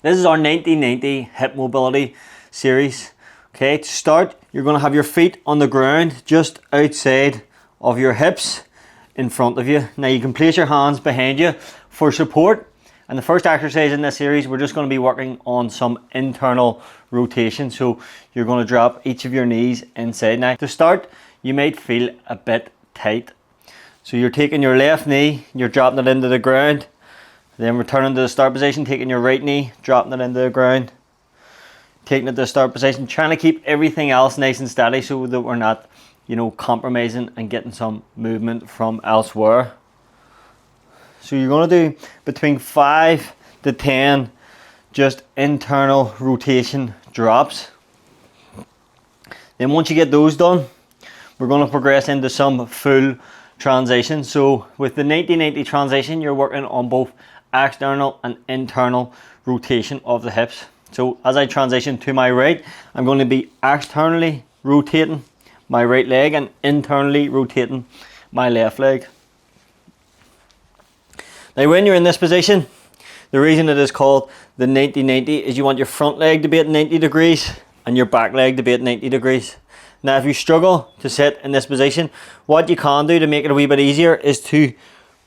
This is our 90-90 hip mobility series. Okay, to start, you're going to have your feet on the ground just outside of your hips in front of you. Now you can place your hands behind you for support. And the first exercise in this series, we're just going to be working on some internal rotation. So you're going to drop each of your knees inside. Now to start, you might feel a bit tight. So you're taking your left knee, you're dropping it into the ground. Then returning to the start position, taking your right knee, dropping it into the ground. Taking it to the start position, trying to keep everything else nice and steady so that we're not, compromising and getting some movement from elsewhere. So you're going to do between 5 to 10 just internal rotation drops. Then once you get those done, we're going to progress into some full transition. So with the 90-90 transition, you're working on both external and internal rotation of the hips. So as I transition to my right, I'm going to be externally rotating my right leg and internally rotating my left leg. Now when you're in this position, the reason it is called the 90-90 is you want your front leg to be at 90 degrees and your back leg to be at 90 degrees. Now if you struggle to sit in this position, what you can do to make it a wee bit easier is to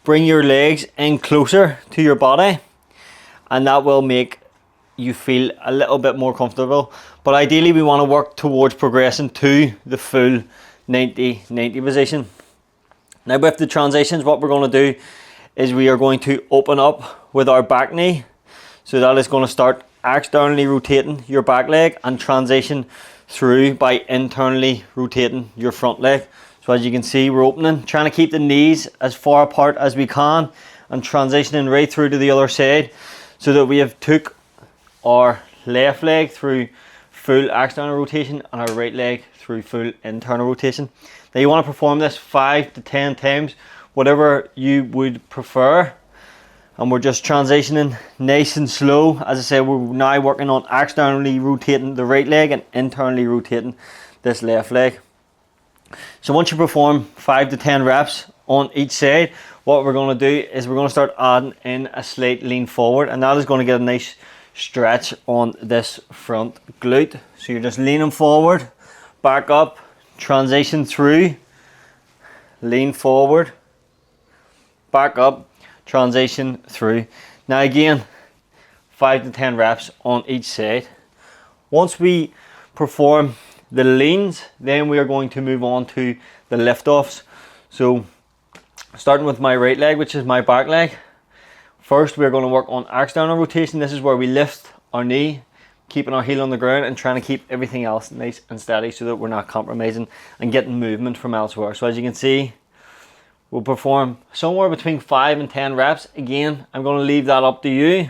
bring your legs in closer to your body, and that will make you feel a little bit more comfortable. But ideally we want to work towards progressing to the full 90-90 position. Now with the transitions, what we're going to do is we are going to open up with our back knee. So that is going to start externally rotating your back leg and transition through by internally rotating your front leg. So as you can see, we're opening, trying to keep the knees as far apart as we can and transitioning right through to the other side so that we have took our left leg through full external rotation and our right leg through full internal rotation. Now you want to perform this 5 to 10 times, whatever you would prefer. And we're just transitioning nice and slow. As I said, we're now working on externally rotating the right leg and internally rotating this left leg. So once you perform 5 to 10 reps on each side, what we're going to do is we're going to start adding in a slight lean forward, and that is going to get a nice stretch on this front glute. So you're just leaning forward, back up, transition through, lean forward, back up, transition through. Now again, 5 to 10 reps on each side. Once we perform the leans, then we are going to move on to the lift offs. So starting with my right leg, which is my back leg. First we're going to work on external rotation. This is where we lift our knee, keeping our heel on the ground and trying to keep everything else nice and steady so that we're not compromising and getting movement from elsewhere. So as you can see, we'll perform somewhere between 5 and 10 reps. Again, I'm going to leave that up to you.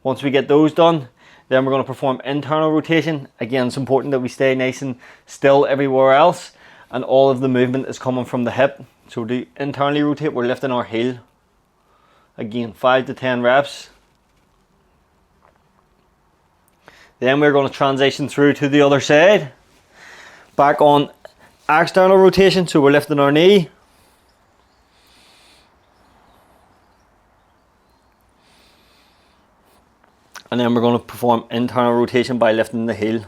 Once we get those done, then we're going to perform internal rotation. Again, it's important that we stay nice and still everywhere else, and all of the movement is coming from the hip. So to internally rotate, we're lifting our heel. Again, 5 to 10 reps. Then we're going to transition through to the other side. Back on external rotation, so we're lifting our knee. And then we're going to perform internal rotation by lifting the heel.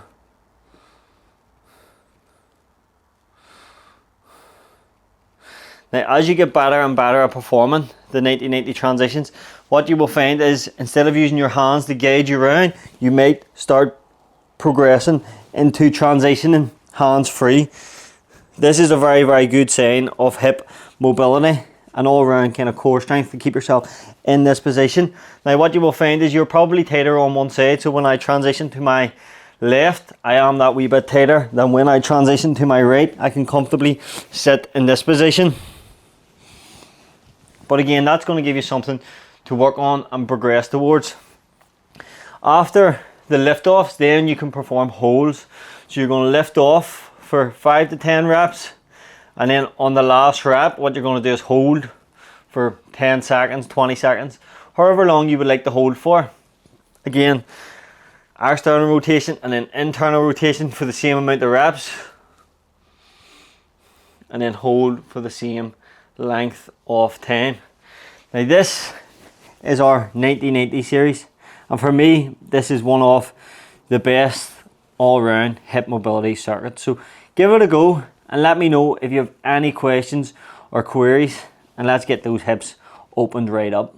Now as you get better and better at performing the 90-90 transitions, what you will find is instead of using your hands to guide you around, you might start progressing into transitioning hands free. This is a very, very good sign of hip mobility and all around kind of core strength to keep yourself in this position. Now what you will find is you're probably tighter on one side, so when I transition to my left, I am that wee bit tighter than when I transition to my right. I can comfortably sit in this position. But again, that's going to give you something to work on and progress towards. After the lift offs, then you can perform holds. So you're going to lift off for 5 to 10 reps, and then on the last rep, what you're going to do is hold for 10 seconds, 20 seconds, however long you would like to hold for. Again, external rotation and then internal rotation for the same amount of reps, and then hold for the same length of time. Now this is our 90-90 series, And for me, this is one of the best all-round hip mobility circuits. So give it a go and let me know if you have any questions or queries, and let's get those hips opened right up.